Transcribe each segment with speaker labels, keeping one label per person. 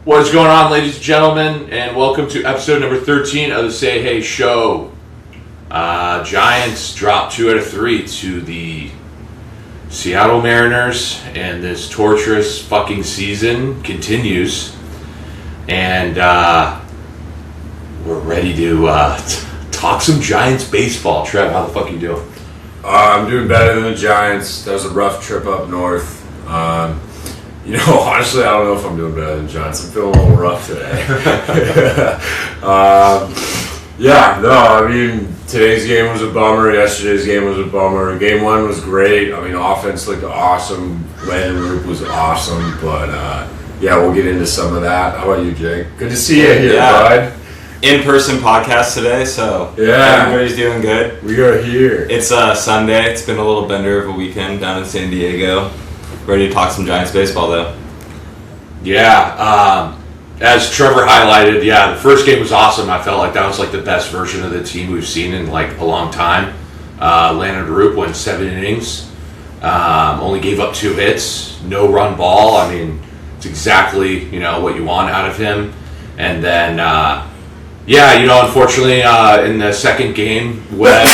Speaker 1: What is going on, ladies and gentlemen, and welcome to episode number 13 of the Say Hey Show. Giants dropped 2 out of 3 to the Seattle Mariners, and this torturous fucking season continues. And we're ready to talk some Giants baseball. Trev, how the fuck you doing?
Speaker 2: I'm doing better than the Giants. That was a rough trip up north. Honestly, I don't know if I'm doing better than the Giants. I'm feeling a little rough today. Today's game was a bummer. Yesterday's game was a bummer. Game 1 was great. Offense looked awesome. Landon Roop was awesome. But, we'll get into some of that. How about you, Jake? Good to see you here, bud.
Speaker 3: In-person podcast today, so everybody's doing good.
Speaker 2: We are here.
Speaker 3: It's Sunday. It's been a little bender of a weekend down in San Diego. Ready to talk some Giants baseball, though.
Speaker 1: Yeah, as Trevor highlighted, the first game was awesome. I felt like that was like the best version of the team we've seen in like a long time. Landon Roop went 7 innings, only gave up 2 hits, no run ball. It's exactly what you want out of him. And then unfortunately in the second game, Webb,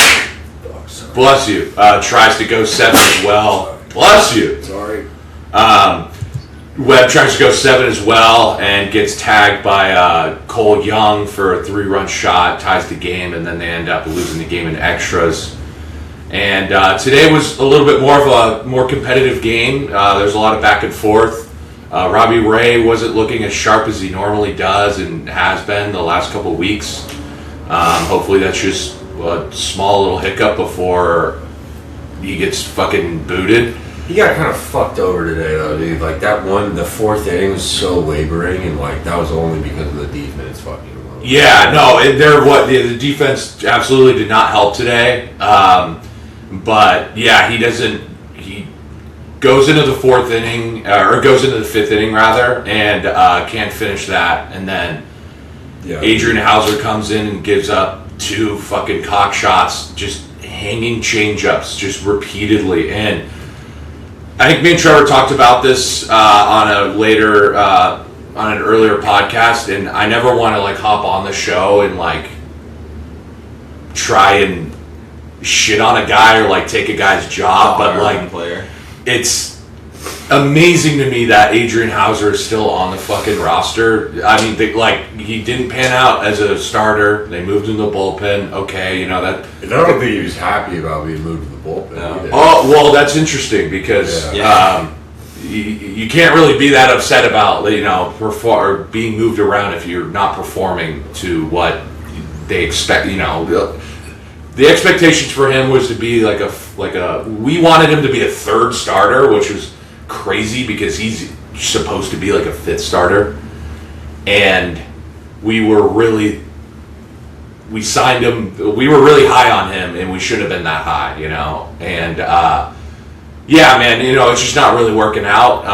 Speaker 1: bless you, tries to go 7 as well. Bless you.
Speaker 2: Sorry.
Speaker 1: Webb tries to go 7 as well and gets tagged by Cole Young for a 3-run shot, ties the game, and then they end up losing the game in extras. And today was a little bit more of a more competitive game. There's a lot of back and forth. Robbie Ray wasn't looking as sharp as he normally does and has been the last couple of weeks. Hopefully that's just a small little hiccup before he gets fucking booted.
Speaker 2: He got kind of fucked over today, though, dude. Like, the 4th inning was so laboring, and, that was only because of the defense fucking alone.
Speaker 1: Yeah, no, the defense absolutely did not help today. He goes into the 4th inning, or goes into the 5th inning, rather, and can't finish that. And then Adrian Hauser comes in and gives up 2 fucking cock shots, just hanging change-ups, just repeatedly. And I think me and Trevor talked about this on an earlier podcast, and I never want to hop on the show and try and shit on a guy or take a guy's job, but it's amazing to me that Adrian Hauser is still on the fucking roster. He didn't pan out as a starter. They moved him to the bullpen. Okay, that.
Speaker 2: And I don't think he was happy about being moved to the bullpen either.
Speaker 1: Oh, well, that's interesting because you can't really be that upset about being moved around if you're not performing to what they expect. The expectations for him was to be we wanted him to be a 3rd starter, which was crazy because he's supposed to be a 5th starter, and we signed him. We were really high on him, and we should have been that high, And it's just not really working out.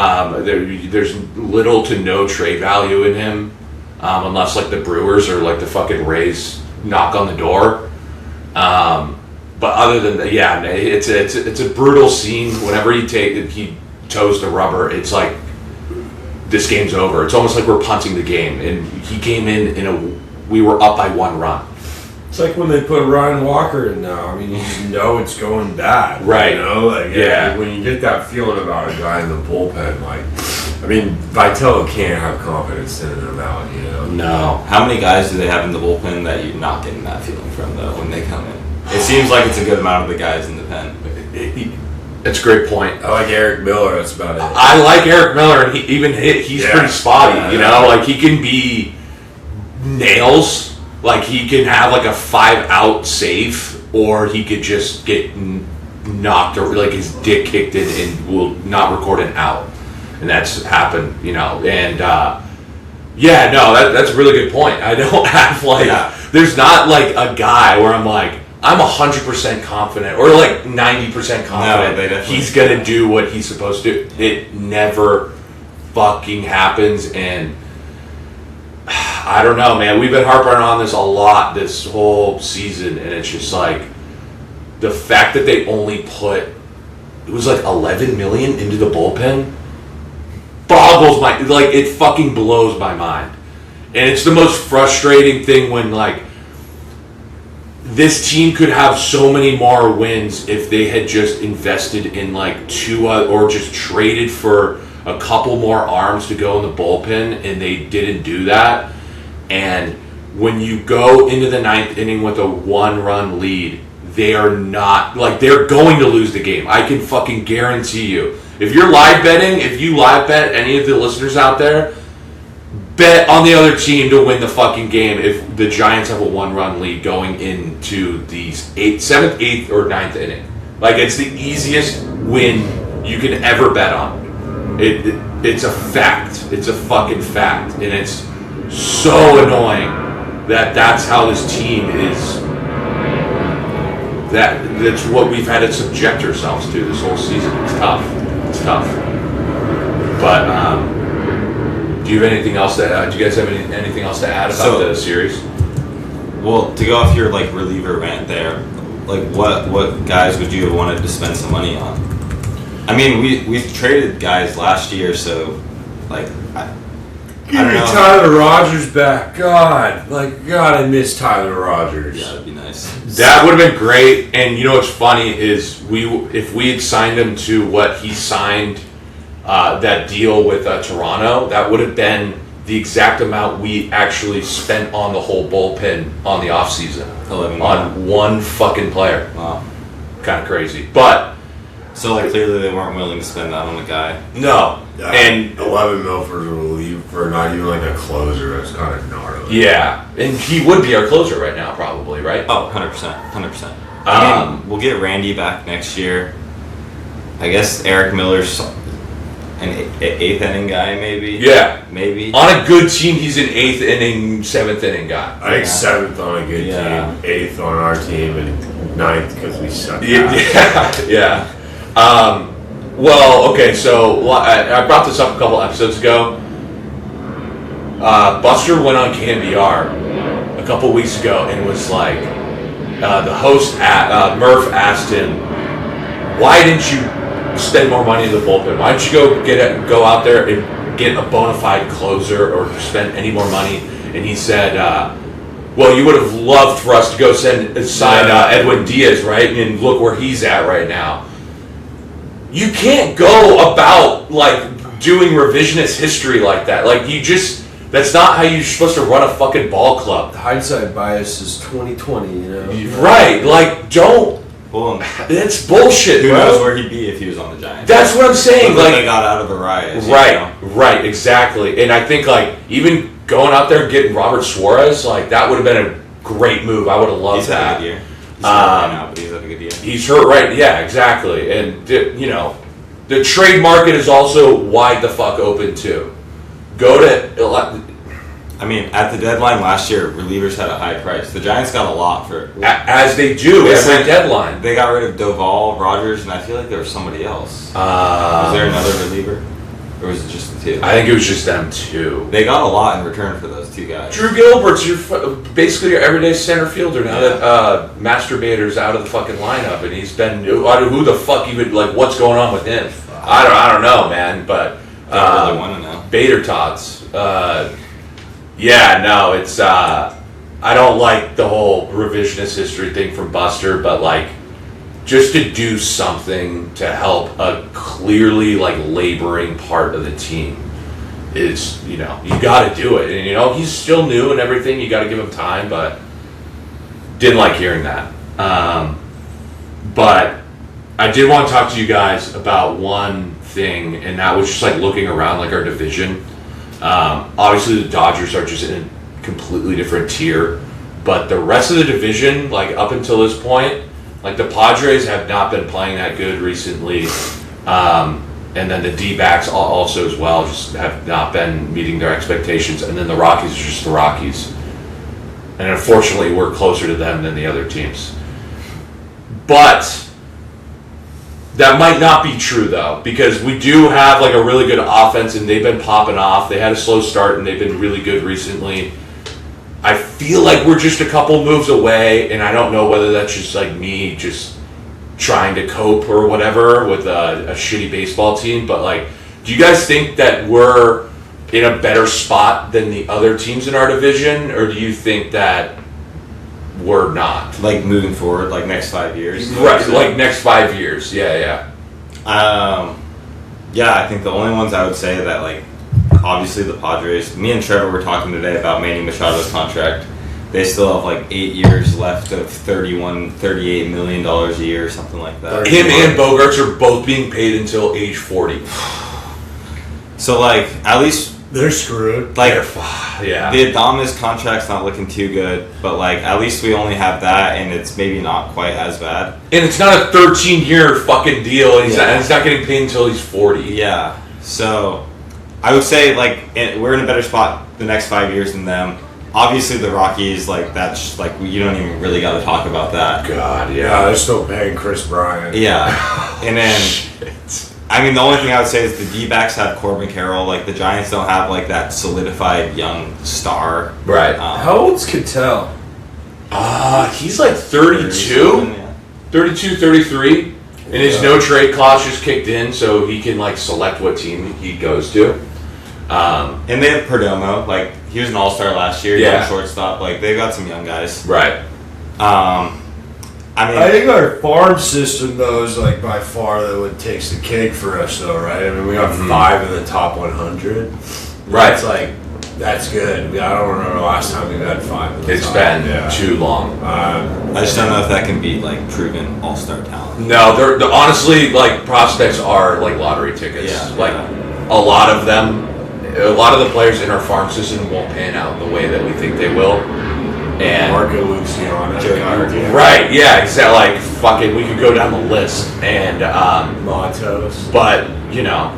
Speaker 1: There's little to no trade value in him, unless the Brewers or the fucking Rays knock on the door. But other than that, it's a brutal scene. Whenever he toes the rubber, it's like this game's over. It's almost like we're punting the game. And he came in we were up by 1 run.
Speaker 2: It's like when they put Ryan Walker in now. You just know it's going bad.
Speaker 1: Right.
Speaker 2: When you get that feeling about a guy in the bullpen, Vitello can't have confidence sending him out,
Speaker 1: No.
Speaker 3: How many guys do they have in the bullpen that you're not getting that feeling from, though, when they come in? It seems like it's a good amount of the guys in the pen.
Speaker 1: That's a great point.
Speaker 2: I like Eric Miller. That's about it.
Speaker 1: I like Eric Miller, and he's pretty spotty. He can be nails. He can have a 5-out save, or he could just get knocked or his dick kicked in and will not record an out. And that's happened, And that's a really good point. I don't have there's not a guy where I'm 100% confident or 90% confident he's gonna do what he's supposed to. It never fucking happens, and I don't know, man. We've been harping on this a lot this whole season, and it's just the fact that they only put, it was $11 million into the bullpen. boggles my, like, it fucking blows my mind. And it's the most frustrating thing when, like, this team could have so many more wins if they had just invested in, like, two, or just traded for a couple more arms to go in the bullpen, and they didn't do that. And when you go into the ninth inning with a 1-run lead, they are not, like, they're going to lose the game. I can fucking guarantee you. If you're live betting, if you live bet any of the listeners out there, bet on the other team to win the fucking game if the Giants have a 1-run lead going into the 7th, 8th, or 9th inning. Like, it's the easiest win you can ever bet on. It's a fact. It's a fucking fact. And it's so annoying that that's how this team is. That's what we've had to subject ourselves to this whole season. It's tough. It's tough. But, do you have anything else to do you guys have anything else to add about the series?
Speaker 3: Well, to go off your, like, reliever rant there, like, what guys would you have wanted to spend some money on? I mean, we've traded guys last year, so, like, I
Speaker 2: Give me Tyler Rogers back. God, I miss Tyler Rogers.
Speaker 3: Yeah, that'd be nice.
Speaker 1: That would have been great. And you know what's funny is if we had signed him to what he signed, that deal with Toronto, that would have been the exact amount we actually spent on the whole bullpen on the offseason.
Speaker 3: 11
Speaker 1: on one fucking player.
Speaker 3: Wow.
Speaker 1: Kind of crazy. But
Speaker 3: so, like, clearly they weren't willing to spend that on a guy.
Speaker 1: no. And
Speaker 2: 11 mil for a relief for not even like a closer. That's kind of gnarly.
Speaker 1: yeah, and he would be our closer right now, probably, right?
Speaker 3: Oh, 100%. 100%. I mean, we'll get Randy back next year. I guess Eric Miller's an 8th inning guy, maybe.
Speaker 1: Yeah.
Speaker 3: Maybe.
Speaker 1: On a good team, he's an 8th inning, 7th inning guy.
Speaker 2: I think 7th on a good team, 8th on our team, and 9th because we suck.
Speaker 1: Yeah. Well, okay, so I brought this up a couple episodes ago. Buster went on KNBR a couple weeks ago and was like, the host, Murph, asked him, why didn't you spend more money in the bullpen? Why didn't you go out there and get a bona fide closer or spend any more money? And he said, well, you would have loved for us to go sign Edwin Diaz, right? And look where he's at right now. You can't go about, like, doing revisionist history like that. Like, that's not how you're supposed to run a fucking ball club.
Speaker 4: The hindsight bias is 2020, you know?
Speaker 1: Right, like, don't.
Speaker 3: Well,
Speaker 1: that's bullshit,
Speaker 3: who
Speaker 1: bro.
Speaker 3: knows where he'd be if he was on the Giants.
Speaker 1: That's what I'm saying.
Speaker 3: Like,
Speaker 1: like,
Speaker 3: they got out of the riot.
Speaker 1: Right, exactly. And I think, like, even going out there and getting Robert Suarez, like, that would have been a great move. I would have loved that.
Speaker 3: He's had a good year. He's hurt right now, but he's had a good year.
Speaker 1: He's hurt right, yeah, exactly. And, you know, the trade market is also wide the fuck open, too.
Speaker 3: I mean, at the deadline last year, relievers had a high price. The Giants got a lot for it.
Speaker 1: As they do every deadline.
Speaker 3: They got rid of Doval, Rogers, and I feel like there was somebody else. Was there another reliever? Or was it just the two?
Speaker 1: I think it was just them two.
Speaker 3: They got a lot in return for those two guys.
Speaker 1: Drew Gilbert's basically your everyday center fielder now that Masturbator's out of the fucking lineup, and he's been who the fuck even, like, what's going on with him? I don't know, man, but
Speaker 3: don't really want to know.
Speaker 1: Bader Tots. Yeah, no, it's I don't like the whole revisionist history thing from Buster, but, like, just to do something to help a clearly, like, laboring part of the team is, you know, you got to do it. And, you know, he's still new and everything. You got to give him time, but didn't like hearing that. But I did want to talk to you guys about one thing, and that was just, like, looking around, like, our division. Obviously, the Dodgers are just in a completely different tier, but the rest of the division, like, up until this point, like, the Padres have not been playing that good recently, and then the D-backs also as well just have not been meeting their expectations, and then the Rockies are just the Rockies. And unfortunately, we're closer to them than the other teams. But that might not be true, though, because we do have, like, a really good offense, and they've been popping off. They had a slow start, and they've been really good recently. I feel like we're just a couple moves away, and I don't know whether that's just, like, me just trying to cope or whatever with a shitty baseball team, but, like, Do you guys think that we're in a better spot than the other teams in our division, or do you think that we're not?
Speaker 3: Like moving forward, like next 5 years.
Speaker 1: Right, like next 5 years. Yeah.
Speaker 3: Yeah, I think the only ones I would say that, like, obviously the Padres. Me and Trevor were talking today about Manny Machado's contract. They still have like 8 years left of $38 million a year, or something like that.
Speaker 1: Him and Bogarts are both being paid until age 40.
Speaker 3: So, like, at least
Speaker 4: They're screwed.
Speaker 3: like
Speaker 1: Yeah.
Speaker 3: the Adames contract's not looking too good, but like at least we only have that, and it's maybe not quite as bad.
Speaker 1: And it's not a 13-year fucking deal, and he's not getting paid until he's 40.
Speaker 3: Yeah. So I would say like we're in a better spot the next 5 years than them. Obviously the Rockies, like that's like you don't even really got to talk about that.
Speaker 1: God,
Speaker 2: Yeah, they're still paying Chris Bryant.
Speaker 3: Yeah. And then I mean the only thing I would say is the D-backs have Corbin Carroll. Like the Giants don't have like that solidified young star.
Speaker 1: Right.
Speaker 4: How old's Cattell?
Speaker 1: He's like 32,
Speaker 3: Yeah.
Speaker 1: 32, 33. And his no trade clause just kicked in, so he can like select what team he goes to.
Speaker 3: And they have Perdomo. Like he was an all-star last year.
Speaker 1: Yeah.
Speaker 3: Young shortstop. Like they've got some young guys.
Speaker 1: Right.
Speaker 3: I mean,
Speaker 4: I think our farm system, though, is like by far what takes the cake for us, though, right? I mean, we got 5 in the top 100.
Speaker 1: Right.
Speaker 4: It's like, that's good. I don't remember the last time we had 5 in the
Speaker 1: It's
Speaker 4: top.
Speaker 1: been too long.
Speaker 3: I just don't know if that can be like proven all-star talent.
Speaker 1: No, they're honestly like prospects are like lottery tickets.
Speaker 3: Yeah,
Speaker 1: like
Speaker 3: yeah.
Speaker 1: a lot of the players in our farm system won't pan out the way that we think they will. And
Speaker 2: Marco Luciano.
Speaker 1: right, yeah, exactly. Like fucking, we could go down the list, and
Speaker 2: Matos.
Speaker 1: but you know,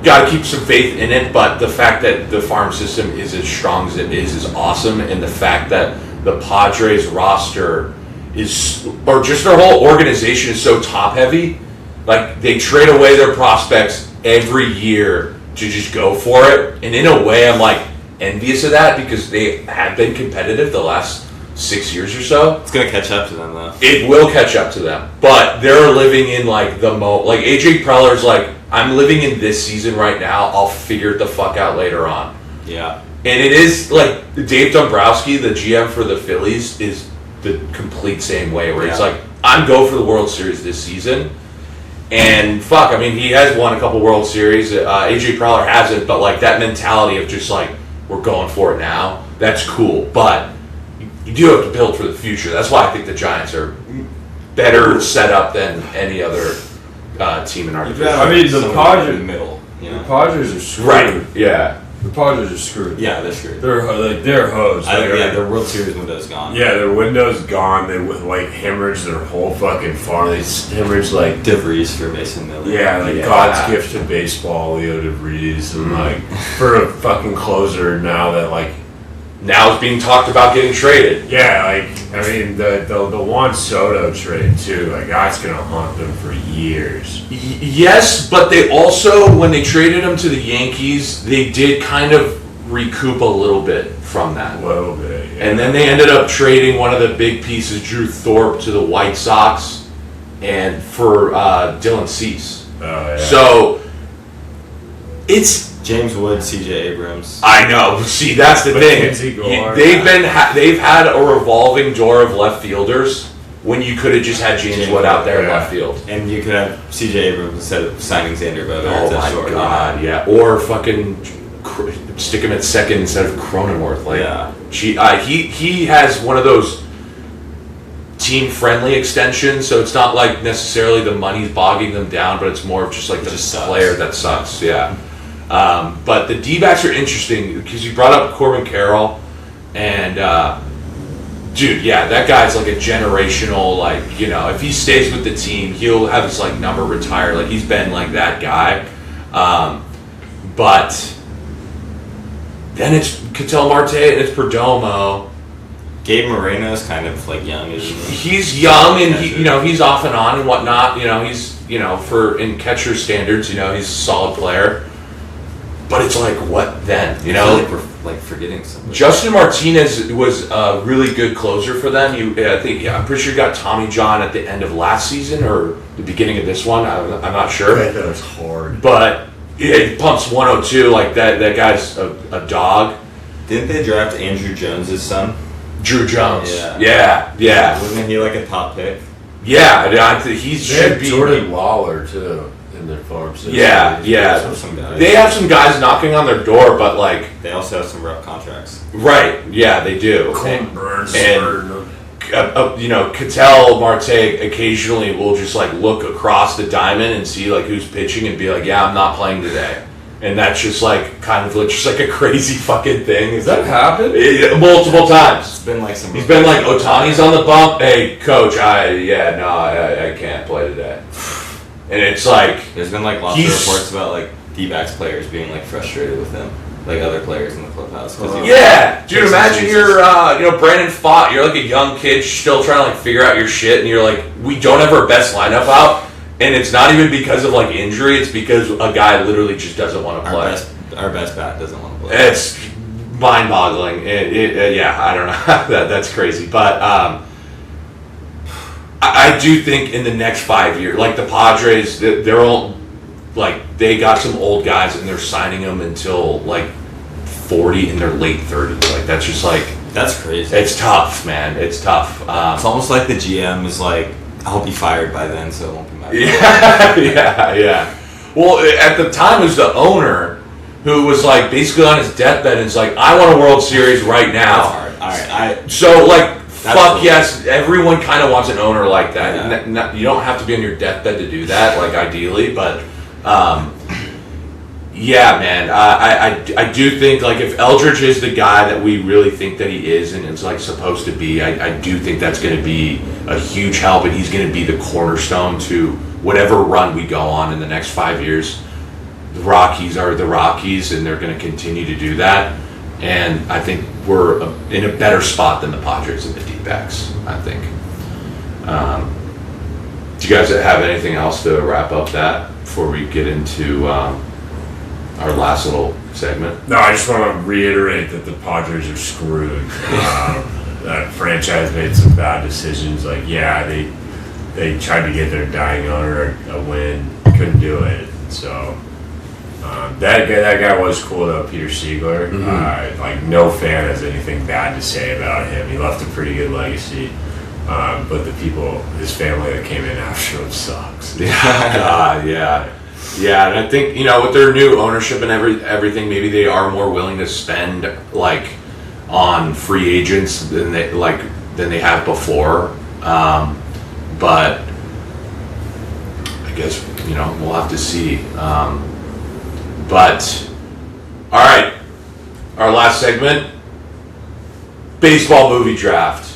Speaker 1: got to keep some faith in it. But the fact that the farm system is as strong as it is awesome, and the fact that the Padres roster is, or just their whole organization is so top heavy, like they trade away their prospects every year to just go for it. And in a way, I'm like envious of that because they have been competitive the last 6 years or so.
Speaker 3: It's gonna catch up to them though.
Speaker 1: It will catch up to them, but they're living in like like AJ Preller's like, I'm living in this season right now. I'll figure it the fuck out later on.
Speaker 3: Yeah.
Speaker 1: And it is like Dave Dombrowski, the GM for the Phillies, is the complete same way where he's like, I'm going for the World Series this season. And fuck, I mean, he has won a couple World Series. AJ Preller hasn't, but like that mentality of just like, we're going for it now, that's cool. But you do have to build for the future. That's why I think the Giants are better set up than any other team in our division.
Speaker 4: I mean, the
Speaker 3: Somewhere
Speaker 4: Padres,
Speaker 3: in the middle. You
Speaker 4: the
Speaker 3: know?
Speaker 4: Padres are screwed.
Speaker 1: Right, yeah.
Speaker 4: The Padres are screwed.
Speaker 3: Yeah, they're screwed.
Speaker 4: They're hosed.
Speaker 3: Their World Series window's gone.
Speaker 2: Yeah, their window's gone. They like hemorrhaged their whole fucking farm. They hemorrhaged like
Speaker 3: DeVries for Mason Miller.
Speaker 2: like God's gift to baseball, Leo DeVries, and like for a fucking closer now that like
Speaker 1: Now it's being talked about getting traded.
Speaker 2: I mean the Juan Soto trade too, like that's gonna haunt them for years.
Speaker 1: Yes, but they also, when they traded him to the Yankees, they did kind of recoup a little bit from that.
Speaker 2: A little bit. Yeah.
Speaker 1: And then they ended up trading one of the big pieces, Drew Thorpe, to the White Sox, and for Dylan Cease.
Speaker 2: Oh, yeah.
Speaker 1: So it's.
Speaker 3: James Wood, CJ Abrams.
Speaker 1: I know. See, that's the thing.
Speaker 2: Mackenzie Gore.
Speaker 1: They've had a revolving door of left fielders when you could have just had James Wood out there in left field.
Speaker 3: And you could have CJ Abrams instead of signing Xander Bogaerts.
Speaker 1: Oh my
Speaker 3: short.
Speaker 1: god, yeah. Or fucking stick him at second instead of Cronenworth. Like, he has one of those team-friendly extensions, so it's not like necessarily the money's bogging them down, but it's more of just like the player that sucks. Yeah. But the D-backs are interesting because you brought up Corbin Carroll, and dude, yeah, that guy's like a generational, like, you know, if he stays with the team, he'll have his like number retired. Like, he's been like that guy. But then it's Ketel Marte and it's Perdomo.
Speaker 3: Gabe Moreno's kind of like young, isn't he?
Speaker 1: He's young and he's off and on and whatnot. You know, he's for in catcher standards, he's a solid player. But it's like, what then?
Speaker 3: I feel like we're like forgetting something.
Speaker 1: Justin Martinez was a really good closer for them. I'm pretty sure he got Tommy John at the end of last season or the beginning of this one. I'm not sure.
Speaker 2: That was hard.
Speaker 1: But He pumps 102 like that. That guy's a dog.
Speaker 3: Didn't they draft Andrew Jones' son?
Speaker 1: Drew Jones.
Speaker 3: Yeah.
Speaker 1: Yeah.
Speaker 3: Wasn't he like a top pick?
Speaker 1: Yeah, I think he
Speaker 4: They
Speaker 1: should
Speaker 4: have
Speaker 1: be.
Speaker 4: Jordan Lawler too in their farm system.
Speaker 1: Yeah.
Speaker 3: Some guys.
Speaker 1: They have some guys knocking on their door, but like,
Speaker 3: They also have some rough contracts.
Speaker 1: right? Yeah, they do.
Speaker 4: Colton Burns.
Speaker 1: and- Cattell Marte occasionally will just like look across the diamond and see like who's pitching and be like, yeah, I'm not playing today. And that's just like kind of just like a crazy fucking thing.
Speaker 4: Does that happen?
Speaker 1: Multiple times.
Speaker 3: It's been like some.
Speaker 1: He's been like, Otani's on the bump. Hey, coach, I can't play today. And it's like,
Speaker 3: There's been like lots of reports about like D-backs players being like frustrated with him, like other players in the clubhouse. 'Cause he-
Speaker 1: yeah, dude.
Speaker 3: Takes
Speaker 1: Imagine
Speaker 3: excuses.
Speaker 1: you're, Brandon Fott. You're like a young kid still trying to like figure out your shit, and you're like, we don't have our best lineup out, and it's not even because of like injury. It's because a guy literally just doesn't want to play.
Speaker 3: Our best bat doesn't want to play.
Speaker 1: It's mind-boggling. Yeah, I don't know. That's crazy, but I do think in the next 5 years, like the Padres, they're all like they got some old guys and they're signing them until like 40 in their late 30s. Like that's just like
Speaker 3: That's crazy.
Speaker 1: it's tough, man. It's tough.
Speaker 3: It's almost like the GM is like, I'll be fired by then, so it won't be my
Speaker 1: yeah. Well, at the time, it was the owner who was like basically on his deathbed and is like, I want a World Series right
Speaker 3: That's
Speaker 1: now.
Speaker 3: hard. All right,
Speaker 1: So like, fuck
Speaker 3: cool.
Speaker 1: yes, everyone kind of wants an owner like that.
Speaker 3: Yeah.
Speaker 1: And you don't have to be on your deathbed to do that, like ideally, but yeah, man, I do think like if Eldridge is the guy that we really think that he is and is like supposed to be, I do think that's going to be a huge help, and he's going to be the cornerstone to whatever run we go on in the next 5 years. The Rockies are the Rockies, and they're going to continue to do that. And I think we're in a better spot than the Padres and the D-backs, I think. Do you guys have anything else to wrap up that before we get into our last little segment?
Speaker 2: No, I just want to reiterate that the Padres are screwed. That franchise made some bad decisions. Like, yeah, they tried to get their dying owner a win, couldn't do it. So that guy was cool though, Peter Siegler. Like, no fan has anything bad to say about him. He left a pretty good legacy. But the people, his family that came in after him sucks.
Speaker 1: Yeah, and I think with their new ownership and everything, maybe they are more willing to spend like on free agents than they have before. But I guess we'll have to see. But all right, our last segment: baseball movie draft.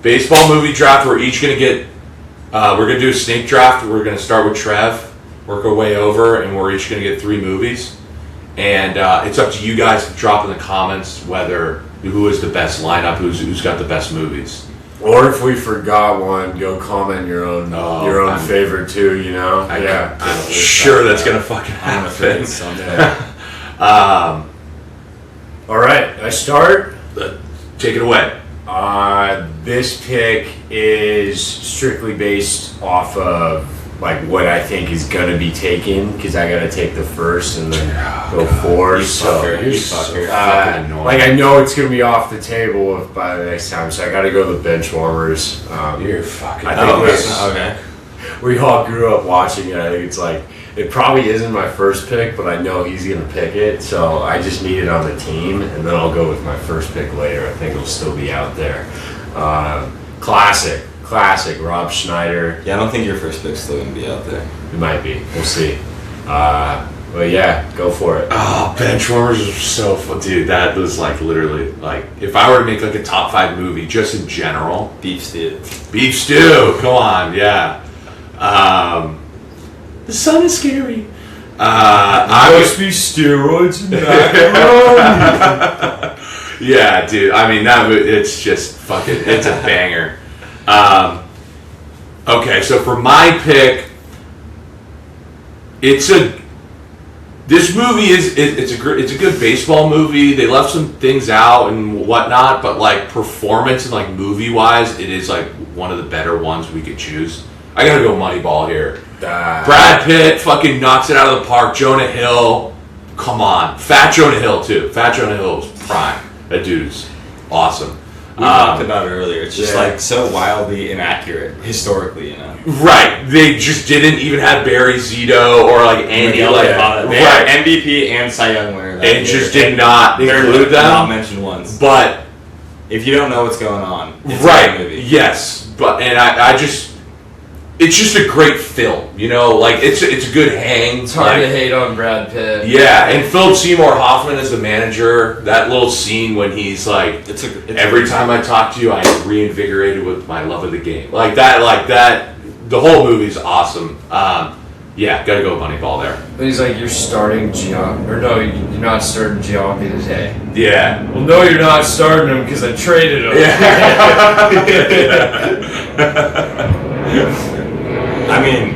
Speaker 1: Baseball movie draft. We're each gonna get. We're gonna do a snake draft. We're gonna start with Trev, work our way over, and we're each gonna get 3 movies. And it's up to you guys to drop in the comments who is the best lineup, who's got the best movies.
Speaker 2: Or if we forgot one, go comment your own favorite too.
Speaker 1: I'm sure that's gonna fucking
Speaker 3: I'm afraid
Speaker 1: happen.
Speaker 3: someday.
Speaker 2: All right, I start.
Speaker 1: Take it away.
Speaker 2: This pick is strictly based off of like what I think is gonna be taken, because I gotta take the first and then go forward.
Speaker 3: You
Speaker 2: So
Speaker 3: fucker.
Speaker 1: Fucking annoying.
Speaker 2: like, I know it's gonna be off the table by the next time, so I gotta go the bench warmers.
Speaker 1: You're fucking.
Speaker 2: I think
Speaker 3: Oh,
Speaker 2: it's-
Speaker 3: okay.
Speaker 2: We all grew up watching it. I think it's like, it probably isn't my first pick, but I know he's gonna pick it, so I just need it on the team, and then I'll go with my first pick later. I think it'll still be out there. Classic Rob Schneider.
Speaker 3: Yeah, I don't think your first pick's still gonna be out there.
Speaker 2: It might be. We'll see. But yeah, go for it.
Speaker 1: Oh, Benchwarmers is so fun, dude. That was like literally like if I were to make like a top 5 movie just in general.
Speaker 3: Beef stew.
Speaker 1: Beef stew. Come on, yeah. The sun is scary. I
Speaker 2: Must be steroids and macaroni.
Speaker 1: Yeah, dude. I mean, it's just fucking. It's a banger. Okay, so for my pick, this movie it's a good baseball movie. They left some things out and whatnot, but like performance and like movie wise, it is like one of the better ones we could choose. I gotta go Moneyball here. Brad Pitt fucking knocks it out of the park. Jonah Hill, come on. Fat Jonah Hill, too. Fat Jonah Hill was prime. That dude's awesome.
Speaker 3: We talked about it earlier. It's just like so wildly inaccurate historically, you know.
Speaker 1: Right. They just didn't even have Barry Zito or like Andy.
Speaker 3: Miguel
Speaker 1: Like,
Speaker 3: Tejada. They
Speaker 1: right.
Speaker 3: had MVP and Cy Young winner. That
Speaker 1: And
Speaker 3: year.
Speaker 1: just did not
Speaker 3: They're
Speaker 1: include them.
Speaker 3: not mentioned once.
Speaker 1: But
Speaker 3: If you don't know what's going on, it's a
Speaker 1: right,
Speaker 3: good movie.
Speaker 1: yes, but and I just, it's just a great film, you know, like it's a good hang.
Speaker 4: It's hard
Speaker 1: like,
Speaker 4: to hate on Brad Pitt.
Speaker 1: Yeah, and Philip Seymour Hoffman as the manager, that little scene when he's like, every time I talk to you, I'm reinvigorated with my love of the game, like that. The whole movie's awesome. Yeah, gotta go Moneyball there.
Speaker 4: But he's like, you're starting Giambi, or no, you're not starting Giambi today.
Speaker 1: Yeah.
Speaker 4: Well, no, you're not starting him because I traded him.
Speaker 3: I mean,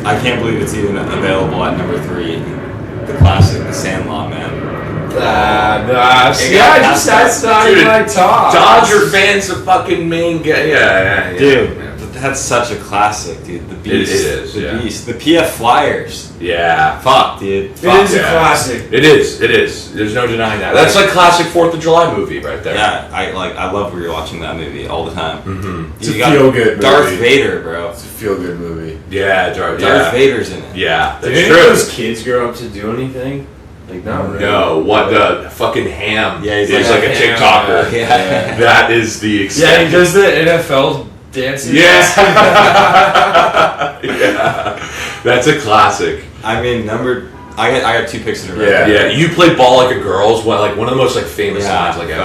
Speaker 3: I can't believe it's even available at number 3. The classic, The Sandlot, man.
Speaker 4: That's not
Speaker 1: Dude,
Speaker 4: in my top.
Speaker 1: Dodger fans, the fucking main guy. Yeah.
Speaker 3: Dude, that's such a classic, dude. The Beast.
Speaker 1: It is,
Speaker 3: The
Speaker 1: yeah.
Speaker 3: Beast. The PF Flyers.
Speaker 1: Yeah.
Speaker 3: Fuck, dude.
Speaker 4: It is a classic.
Speaker 1: It is. There's no denying that. That's like classic 4th of July movie right there.
Speaker 3: Yeah, I love rewatching that movie all the time.
Speaker 1: Mm-hmm.
Speaker 2: It's a feel-good
Speaker 3: Darth
Speaker 2: movie.
Speaker 3: Vader, bro.
Speaker 2: It's a feel-good movie.
Speaker 1: Yeah, Darth
Speaker 3: Vader's in it.
Speaker 1: Yeah,
Speaker 4: Did
Speaker 1: that's
Speaker 4: any
Speaker 1: true.
Speaker 4: of those kids grow up to do anything? Like, not really.
Speaker 1: No, what the fucking Ham
Speaker 3: Yeah, he's
Speaker 1: is
Speaker 3: like
Speaker 1: like a
Speaker 4: Ham,
Speaker 1: TikToker.
Speaker 3: Yeah.
Speaker 1: That is the
Speaker 4: Yeah,
Speaker 1: extent.
Speaker 4: he does the NFL dancing.
Speaker 1: Yeah. Yeah. That's a classic.
Speaker 3: I mean, I got 2 picks in a row.
Speaker 1: Yeah, you play ball like a girl is one of the most like famous lines like ever.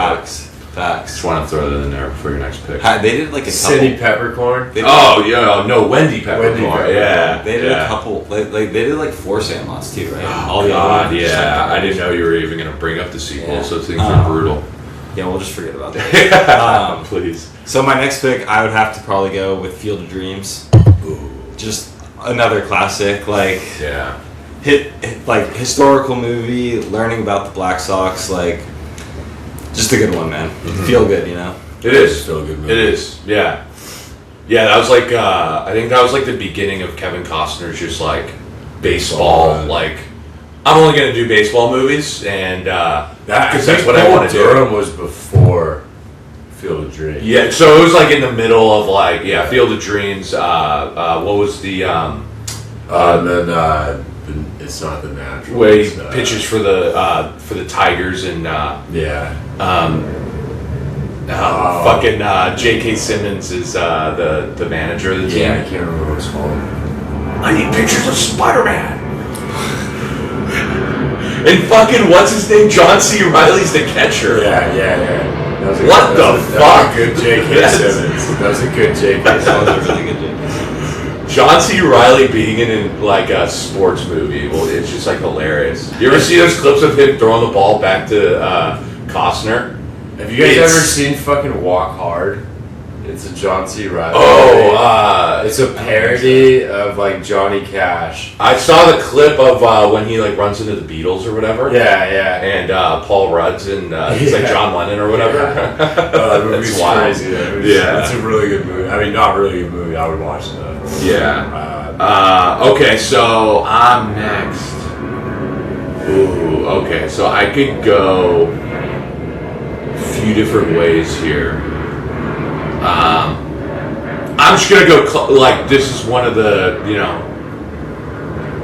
Speaker 3: Facts.
Speaker 1: Just want to throw that in there before your next pick.
Speaker 3: They did like a couple.
Speaker 4: Cindy Peppercorn.
Speaker 3: They did,
Speaker 1: Oh yeah, no, Wendy Peppercorn. Yeah,
Speaker 3: They did
Speaker 1: yeah.
Speaker 3: a couple. Like they did like 4 Sandlots too, right?
Speaker 1: Oh
Speaker 3: the other
Speaker 1: God,
Speaker 3: ones,
Speaker 1: yeah.
Speaker 3: like,
Speaker 1: I didn't know you were even gonna bring up the sequel,
Speaker 3: Yeah.
Speaker 1: so things are brutal.
Speaker 3: Yeah, we'll just forget about that.
Speaker 1: Please.
Speaker 3: So my next pick, I would have to probably go with Field of Dreams. Just another classic, like
Speaker 1: Yeah.
Speaker 3: hit like historical movie, learning about the Black Sox, like just a good one, man. Feel good, you know.
Speaker 1: It is.
Speaker 2: Still a good movie.
Speaker 1: It is. Yeah. Yeah, that was like I think that was like the beginning of Kevin Costner's just like baseball. Like I'm only gonna do baseball movies, and because that's what I want to do.
Speaker 2: Durham was before Field of Dreams.
Speaker 1: Yeah, so it was like in the middle of like Field of Dreams. What was the
Speaker 2: And then it's not the natural.
Speaker 1: way he
Speaker 2: it's,
Speaker 1: pitches for the Tigers and
Speaker 2: Yeah.
Speaker 1: fucking J.K. Simmons is the manager of the team.
Speaker 2: Yeah, I can't remember what it's called.
Speaker 1: I need pictures of Spider-Man. And fucking what's his name? John C. Reilly's the catcher.
Speaker 2: Yeah. That was
Speaker 1: What the
Speaker 2: that
Speaker 1: fuck?
Speaker 2: was a good J.K.
Speaker 1: That's-
Speaker 2: Simmons. That was a good J.K.
Speaker 3: That was a
Speaker 2: Simmons.
Speaker 3: really good joke.
Speaker 1: John C. Reilly being in like a sports movie, well, it's just like hilarious. You ever see those clips of him throwing the ball back to Costner?
Speaker 2: Have you guys
Speaker 1: It's-
Speaker 2: ever seen fucking Walk Hard? It's a John C. Reilly.
Speaker 1: Oh,
Speaker 2: it's a parody of like Johnny Cash.
Speaker 1: I saw the clip of when he like runs into the Beatles or whatever.
Speaker 2: Yeah.
Speaker 1: And Paul Rudd's and he's like
Speaker 2: Yeah.
Speaker 1: John Lennon or whatever.
Speaker 2: That movie's
Speaker 1: That's wild.
Speaker 2: crazy.
Speaker 1: Yeah.
Speaker 2: It's a really good movie. I mean, not really good movie. I would watch that.
Speaker 1: Yeah. Okay, so I'm next. Ooh, okay, so I could go a few different ways here. I'm just gonna go like this is one of the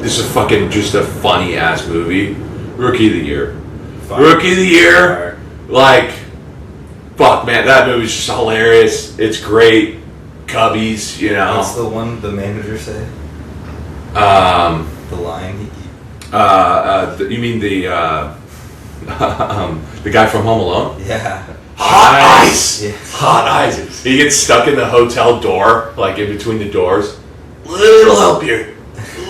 Speaker 1: this is fucking just a funny ass movie. Rookie of the Year. Rookie of the Year. Like, fuck man, that movie's just hilarious. It's great. Cubbies,
Speaker 3: What's the one the manager say? The line.
Speaker 1: You mean the guy from Home Alone?
Speaker 3: Yeah.
Speaker 1: Hot ice.
Speaker 3: Yeah.
Speaker 1: Hot ice. He gets stuck in the hotel door, like in between the doors. Little help here.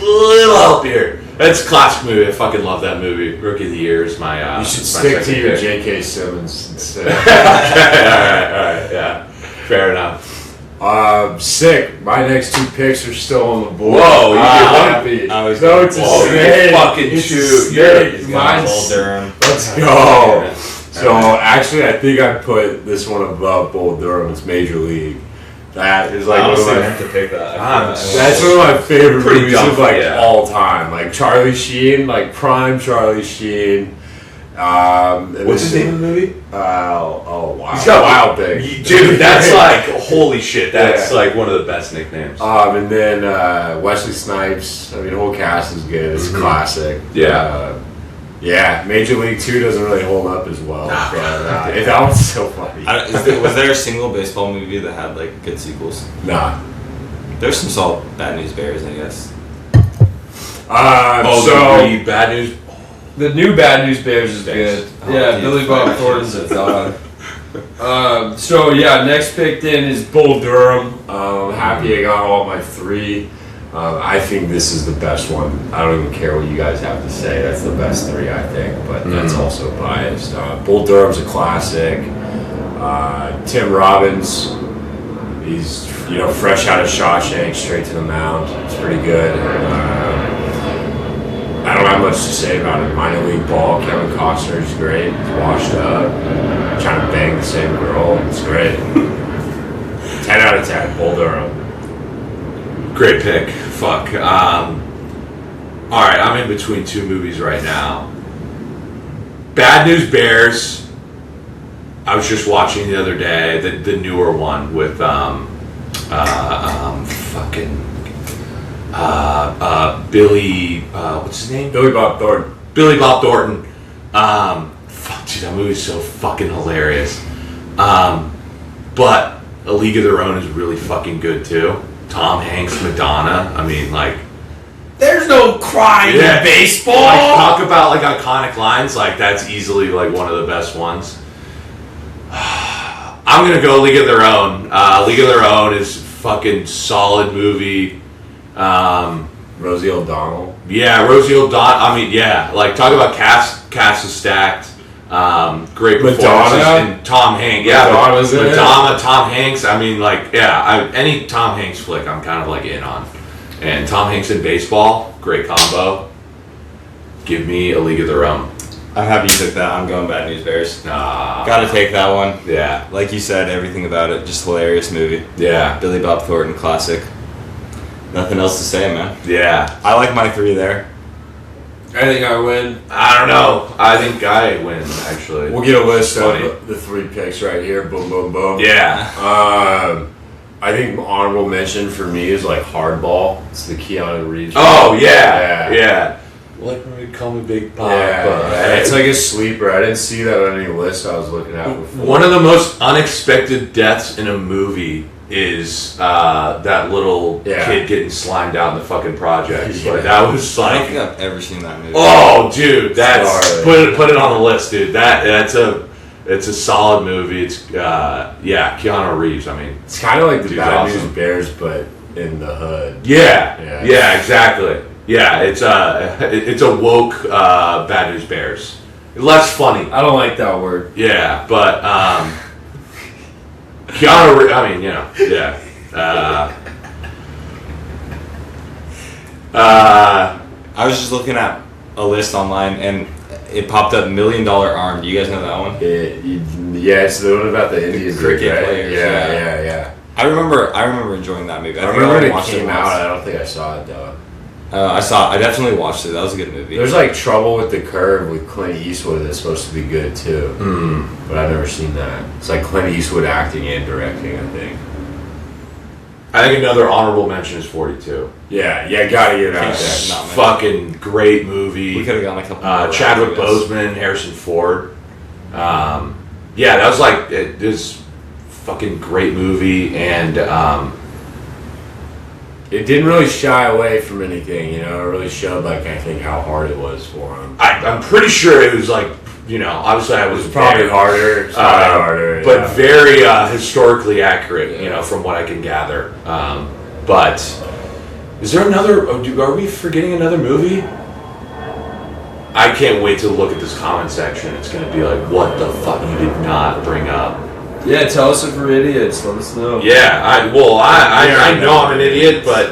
Speaker 1: Little help here. That's a classic movie. I fucking love that movie. Rookie of the Year is my.
Speaker 2: You should
Speaker 1: my
Speaker 2: stick to
Speaker 1: second
Speaker 2: your
Speaker 1: pick.
Speaker 2: J.K. Simmons instead.
Speaker 1: all right, yeah. Fair enough.
Speaker 2: Sick. My next 2 picks are still on the board.
Speaker 1: Whoa, you
Speaker 2: I'm
Speaker 1: get one?
Speaker 2: happy.
Speaker 3: I was
Speaker 2: No,
Speaker 3: going-
Speaker 2: it's a
Speaker 1: Whoa, you
Speaker 2: snake.
Speaker 1: fucking
Speaker 2: It's a
Speaker 1: shoot.
Speaker 2: snake.
Speaker 1: You're-
Speaker 2: Mine's-
Speaker 3: Bull Durham.
Speaker 2: Let's go. So actually, I think I put this one above Bull Durham. It's Major League. That is
Speaker 3: I
Speaker 2: like one of
Speaker 3: honestly
Speaker 2: my.
Speaker 3: meant to pick that.
Speaker 2: That's one of my favorite
Speaker 1: Pretty
Speaker 2: movies
Speaker 1: dumb,
Speaker 2: of like
Speaker 1: yeah.
Speaker 2: all time. Like Charlie Sheen, like prime Charlie Sheen. And
Speaker 1: What's his
Speaker 2: then-
Speaker 1: name in the movie?
Speaker 2: Wow.
Speaker 1: He's got
Speaker 2: Wild Thing.
Speaker 1: Dude, that's like, holy shit, that's
Speaker 2: Yeah.
Speaker 1: like one of the best nicknames.
Speaker 2: And then Wesley Snipes. I mean, the whole cast is good. It's a classic.
Speaker 1: Yeah.
Speaker 2: Yeah, Major League 2 doesn't really hold up as well.
Speaker 1: Oh,
Speaker 2: But that one's so funny.
Speaker 3: Was there a single baseball movie that had like good sequels?
Speaker 2: Nah.
Speaker 3: There's some solid Bad News Bears, I guess.
Speaker 1: The Bad News.
Speaker 4: The new Bad News Bears is
Speaker 1: Thanks.
Speaker 4: good.
Speaker 3: Oh,
Speaker 4: Yeah,
Speaker 3: dude,
Speaker 4: Billy Bob
Speaker 3: fuck.
Speaker 4: Thornton's a dog. So yeah, next pick then is Bull Durham.
Speaker 2: I'm happy I got all my 3. I think this is the best one. I don't even care what you guys have to say. That's the best 3, I think. But that's also biased. Bull Durham's a classic. Tim Robbins, he's fresh out of Shawshank, straight to the mound. It's pretty good. I don't have much to say about it. Minor league ball. Kevin Costner's great. He's washed up, trying to bang the same girl. It's great. 10 out of 10. Bull Durham.
Speaker 1: Great pick. Fuck. Alright, I'm in between 2 movies right now. Bad News Bears. I was just watching the other day, the newer one with Billy, what's his name?
Speaker 2: Billy Bob Thornton.
Speaker 1: Billy Bob Thornton. Fuck, dude, that movie's so fucking hilarious. But A League of Their Own is really fucking good too. Tom Hanks, Madonna. I mean, like,
Speaker 4: There's no crime
Speaker 1: Yeah.
Speaker 4: in baseball.
Speaker 1: like, talk about like iconic lines. Like, that's easily like one of the best ones. I'm gonna go League of Their Own. League of Their Own is fucking solid movie.
Speaker 2: Rosie O'Donnell.
Speaker 1: Yeah, Rosie O'Donnell. I mean, yeah, like talk about cast is stacked. Great performances.
Speaker 2: Madonna?
Speaker 1: And Tom Hanks. Yeah,
Speaker 2: Madonna's in it.
Speaker 1: Madonna, Tom Hanks. I mean, like, yeah, any Tom Hanks flick, I'm kind of like in on. And Tom Hanks in baseball, great combo. Give me A League of Their Own.
Speaker 3: I'm happy you took that. I'm going Bad News Bears.
Speaker 1: Nah.
Speaker 3: Gotta take that one.
Speaker 1: Yeah,
Speaker 3: Like you said, everything about it, just hilarious movie.
Speaker 1: yeah,
Speaker 3: Billy Bob Thornton, classic. Nothing else to say, man.
Speaker 1: yeah.
Speaker 3: I like my 3 there.
Speaker 4: I think I win.
Speaker 1: I don't know. I think I win, actually.
Speaker 2: We'll get a list
Speaker 1: Funny.
Speaker 2: of the 3 picks right here. Boom, boom, boom.
Speaker 1: Yeah.
Speaker 2: I think honorable mention for me is like Hardball. It's the Keanu Reeves.
Speaker 1: Oh, yeah.
Speaker 2: Yeah.
Speaker 1: Yeah. Like when we call me Big Papa.
Speaker 2: Yeah, it's like a sleeper. I didn't see that on any list I was looking at before.
Speaker 1: One of the most unexpected deaths in a movie is that little
Speaker 2: Yeah.
Speaker 1: kid getting slimed out in the fucking projects.
Speaker 2: Yeah.
Speaker 1: Like, that was
Speaker 3: I don't
Speaker 1: like,
Speaker 3: think I've ever seen that movie.
Speaker 1: oh, dude, that's
Speaker 2: Sorry.
Speaker 1: put it on the list, dude. It's a solid movie. It's Keanu Reeves. I mean,
Speaker 2: It's kind of like the
Speaker 1: Dude's
Speaker 2: Bad
Speaker 1: awesome.
Speaker 2: News Bears, but in the hood.
Speaker 1: yeah,
Speaker 2: Yeah.
Speaker 1: exactly. Yeah, it's a woke Bad News Bears. Less funny.
Speaker 4: I don't like that word.
Speaker 1: Yeah, but Keanu Reeves, I mean, yeah.
Speaker 3: I was just looking at a list online and it popped up $1 Million Arm. Do you guys know that one?
Speaker 2: Yeah, it's the one about the Indians.
Speaker 3: cricket
Speaker 2: right?
Speaker 3: players,
Speaker 2: Yeah.
Speaker 3: I remember enjoying that movie.
Speaker 2: I
Speaker 3: think
Speaker 2: remember
Speaker 3: only
Speaker 2: when it
Speaker 3: watched
Speaker 2: came
Speaker 3: once.
Speaker 2: out. I don't think I saw it though.
Speaker 3: I definitely watched it. That was a good movie.
Speaker 2: There's like Trouble with the Curve with Clint Eastwood that's supposed to be good too. But I've never seen that. It's like Clint Eastwood acting and directing, I think.
Speaker 1: I think another honorable mention is 42.
Speaker 2: Yeah, gotta get it out there.
Speaker 3: Not many.
Speaker 1: Fucking great movie.
Speaker 3: We could have gone a couple more
Speaker 1: Chadwick
Speaker 3: rounds, I guess.
Speaker 1: Boseman, Harrison Ford. Yeah, that was like this fucking great movie, and
Speaker 2: It didn't really shy away from anything, It really showed, like, I think how hard it was for him.
Speaker 1: I'm pretty sure it was like, obviously I was
Speaker 2: Probably
Speaker 1: very-
Speaker 2: harder. It's probably harder.
Speaker 1: but
Speaker 2: yeah.
Speaker 1: very historically accurate, from what I can gather. But is there another? Are we forgetting another movie? I can't wait to look at this comment section. It's going to be like, what the fuck you did not bring up?
Speaker 4: Yeah, tell us if we're idiots. Let us know.
Speaker 1: Yeah, I know I'm an idiot, but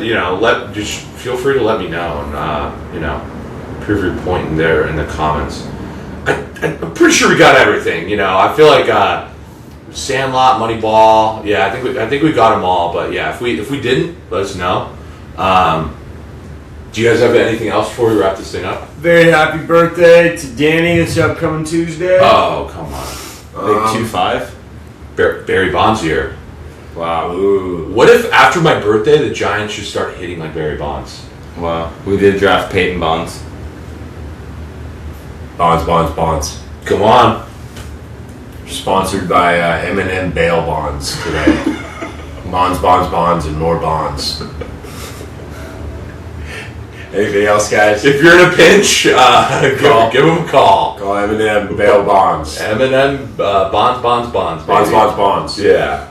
Speaker 1: just feel free to let me know, and prove your point in there in the comments. I'm pretty sure we got everything. I feel like Sandlot, Moneyball. Yeah, I think we got them all. But yeah, if we didn't, let us know. Do you guys have anything else before we wrap this thing up?
Speaker 4: Very happy birthday to Danny this upcoming Tuesday.
Speaker 1: Oh, come on.
Speaker 3: Big 2-5.
Speaker 1: Barry Bonds year.
Speaker 3: Wow.
Speaker 2: Ooh.
Speaker 1: What if after my birthday the Giants should start hitting like Barry Bonds?
Speaker 3: Wow. We did draft Peyton Bonds.
Speaker 2: Bonds.
Speaker 1: Come on.
Speaker 2: Sponsored by M&M bail bonds today. bonds, and more bonds. Anything else, guys?
Speaker 1: If you're in a pinch, give him a call.
Speaker 2: Call M&M bail bonds.
Speaker 1: M&M bonds.
Speaker 2: Bonds.
Speaker 1: Yeah.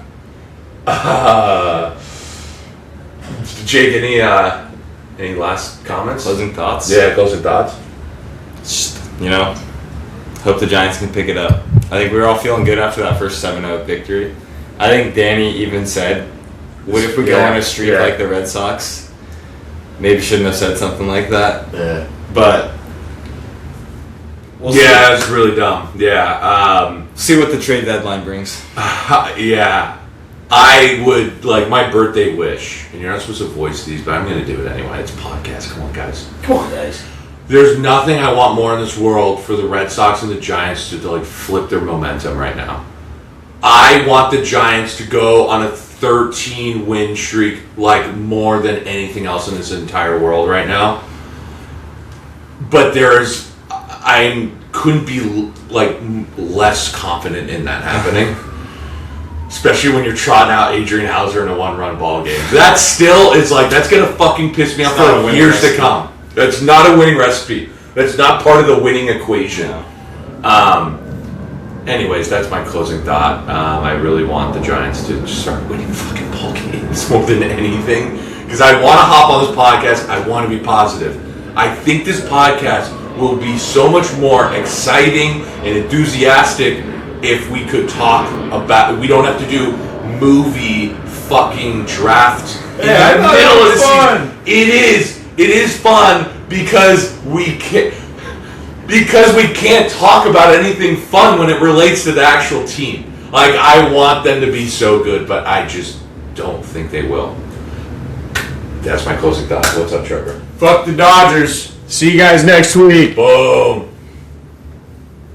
Speaker 1: Jake, any last comments?
Speaker 3: Closing thoughts?
Speaker 1: Yeah, closing thoughts.
Speaker 3: Just, hope the Giants can pick it up. I think we were all feeling good after that first 7-0 victory. I think Danny even said, what if we go on a streak like the Red Sox? Maybe shouldn't have said something like that.
Speaker 2: Yeah.
Speaker 3: But we'll
Speaker 1: It's really dumb. Yeah.
Speaker 3: see what the trade deadline brings.
Speaker 1: Yeah. I would, my birthday wish, and you're not supposed to voice these, but I'm going to do it anyway. It's a podcast. Come on, guys. There's nothing I want more in this world for the Red Sox and the Giants to flip their momentum right now. I want the Giants to go on a 13-win streak more than anything else in this entire world right now. But I couldn't be less confident in that happening. Especially when you're trotting out Adrian Hauser in a 1-run ball game. That still is that's gonna fucking piss me off for years to come. That's not a winning recipe. That's not part of the winning equation. Anyways, that's my closing thought. I really want the Giants to just start winning fucking ball games more than anything. Because I want to hop on this podcast. I want to be positive. I think this podcast will be so much more exciting and enthusiastic if we could talk about. We don't have to do movie fucking draft in the middle of the season. It is fun because we can't talk about anything fun when it relates to the actual team. I want them to be so good, but I just don't think they will. That's my closing thought. What's up, Trevor?
Speaker 4: Fuck the Dodgers. See you guys next week.
Speaker 1: Boom.